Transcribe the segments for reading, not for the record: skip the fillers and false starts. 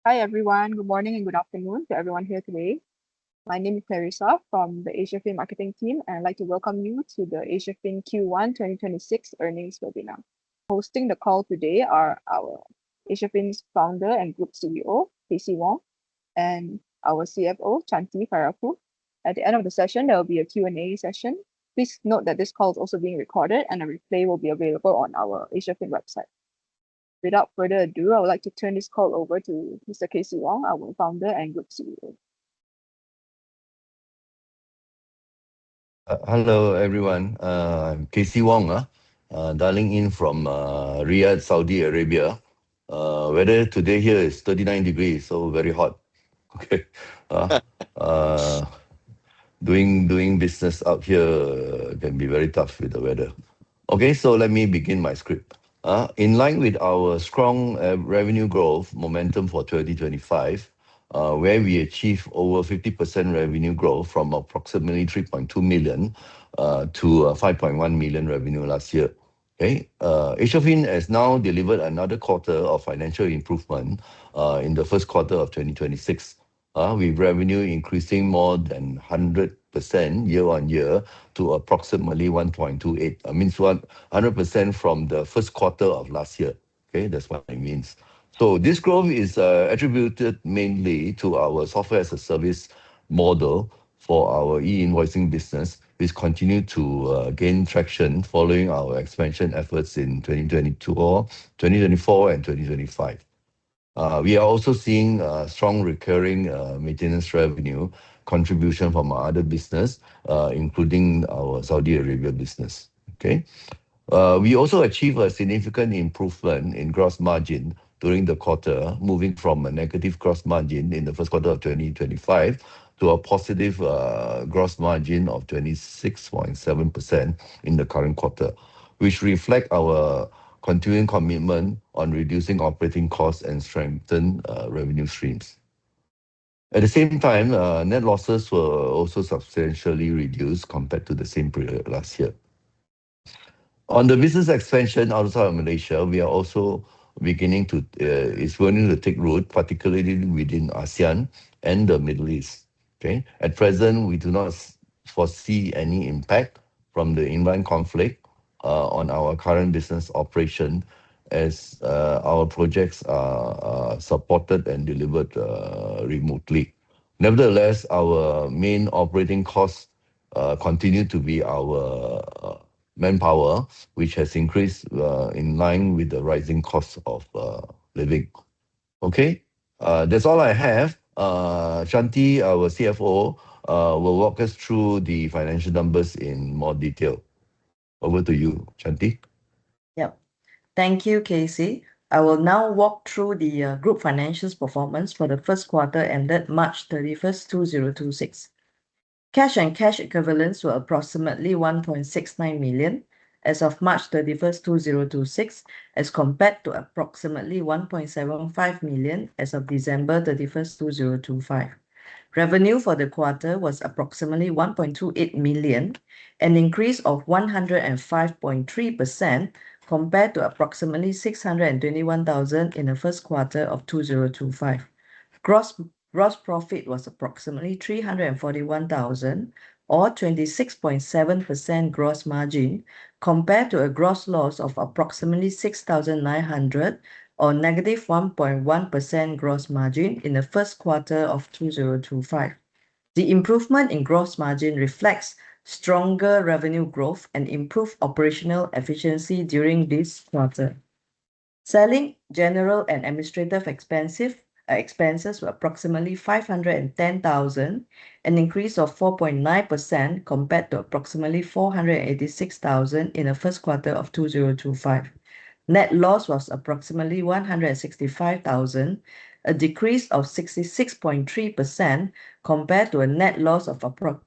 Hi everyone, good morning and good afternoon to everyone here today. My name is Teresa from the AsiaFIN marketing team, and I'd like to welcome you to the AsiaFIN Q1 2026 earnings webinar. Hosting the call today are our AsiaFIN's founder and group CEO, Casey Wong, and our CFO, Chanti Faraku. At the end of the session, there will be a Q&A session. Please note that this call is also being recorded and a replay will be available on our AsiaFIN website. Without further ado, I would like to turn this call over to Mr. Casey Wong, our founder and group CEO. Hello, everyone. I'm Casey Wong, dialing in from Riyadh, Saudi Arabia. Weather today here is 39 degrees, so very hot. Okay. Uh, doing business out here can be very tough with the weather. Okay, so let me begin my script. In line with our strong revenue growth momentum for 2025, where we achieved over 50% revenue growth from approximately 3.2 million to 5.1 million revenue last year. Okay, AsiaFIN has now delivered another quarter of financial improvement in the first quarter of 2026, with revenue increasing more than 100% year-on-year to approximately 1.28. Means 100% from the first quarter of last year. Okay, that's what it means. So this growth is attributed mainly to our software as a service model for our e-invoicing business, which continued to gain traction following our expansion efforts in 2024 and 2025. We are also seeing strong recurring maintenance revenue contribution from our other business, including our Saudi Arabia business. Okay. We also achieved a significant improvement in gross margin during the quarter, moving from a negative gross margin in the first quarter of 2025 to a positive gross margin of 26.7% in the current quarter, which reflect our continuing commitment on reducing operating costs and strengthen revenue streams. At the same time, net losses were also substantially reduced compared to the same period last year. On the business expansion outside of Malaysia, we are also beginning to take root, particularly within ASEAN and the Middle East. Okay, at present, we do not foresee any impact from the Iran conflict on our current business operation, as our projects are supported and delivered remotely. Nevertheless, our main operating costs continue to be our manpower, which has increased in line with the rising cost of living. Okay, that's all I have. Shanti, our CFO, will walk us through the financial numbers in more detail. Over to you, Shanti. Yep. Thank you, Casey. I will now walk through the group financials performance for the first quarter ended March 31st, 2026. Cash and cash equivalents were approximately 1.69 million as of March 31st, 2026, as compared to approximately 1.75 million as of December 31st, 2025. Revenue for the quarter was approximately 1.28 million, an increase of 105.3% compared to approximately 621,000 in the first quarter of 2025. Gross profit was approximately 341,000 or 26.7% gross margin, compared to a gross loss of approximately 6,900 or negative 1.1% gross margin in the first quarter of 2025. The improvement in gross margin reflects stronger revenue growth and improved operational efficiency during this quarter. Selling, general and administrative expenses were approximately 510,000, an increase of 4.9% compared to approximately 486,000 in the first quarter of 2025. Net loss was approximately 165,000, a decrease of 66.3% compared to a net loss of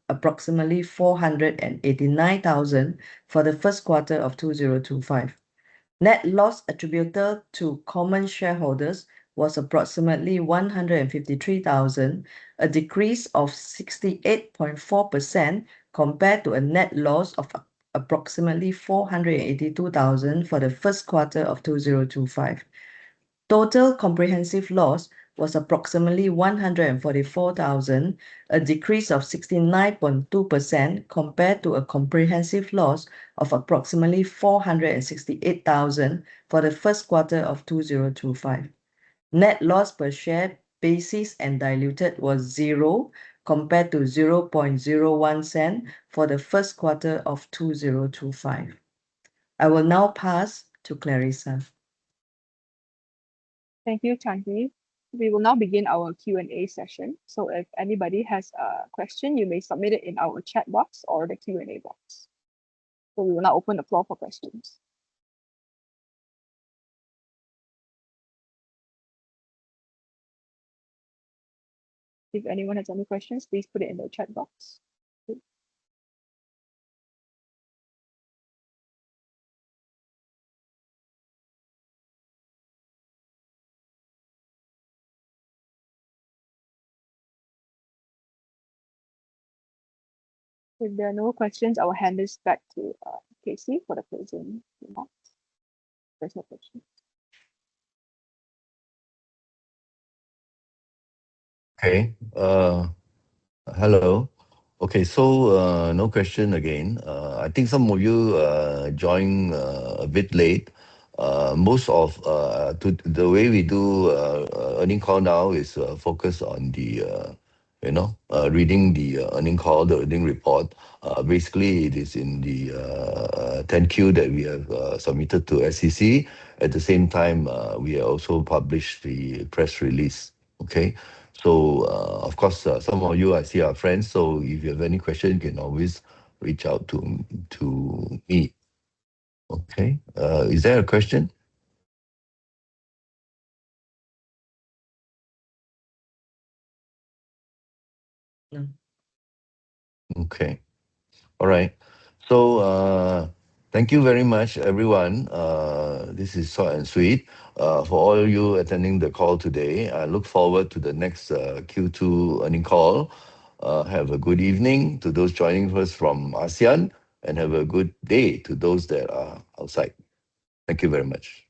approximately 489,000 for the first quarter of 2025. Net loss attributable to common shareholders was approximately 153,000, a decrease of 68.4% compared to a net loss of approximately 482,000 for the first quarter of 2025. Total comprehensive loss was approximately 144,000, a decrease of 69.2% compared to a comprehensive loss of approximately 468,000 for the first quarter of 2025. Net loss per share, basis and diluted, was 0 compared to 0.01 cent for the first quarter of 2025. I will now pass to Clarissa. Thank you, Changi. We will now begin our Q&A session. So if anybody has a question, you may submit it in our chat box or the Q&A box. So we will now open the floor for questions. If anyone has any questions, please put it in the chat box. If there are no questions, I will hand this back to Casey for the closing remarks. There's no question. Okay. Hello. Okay, so no question again. I think some of you joined a bit late. Most of the way we do earning call now is focus on the reading the earning call, the earning report. Basically, it is in the 10Q that we have submitted to SEC. At the same time, we also published the press release. Okay. So, of course, some of you I see are friends. So, if you have any question, you can always reach out to me. Okay. Is there a question? No. Okay. All right. So, thank you very much, everyone. This is short and sweet. For all you attending the call today, I look forward to the next Q2 earning call. Have a good evening to those joining us from ASEAN, and have a good day to those that are outside. Thank you very much.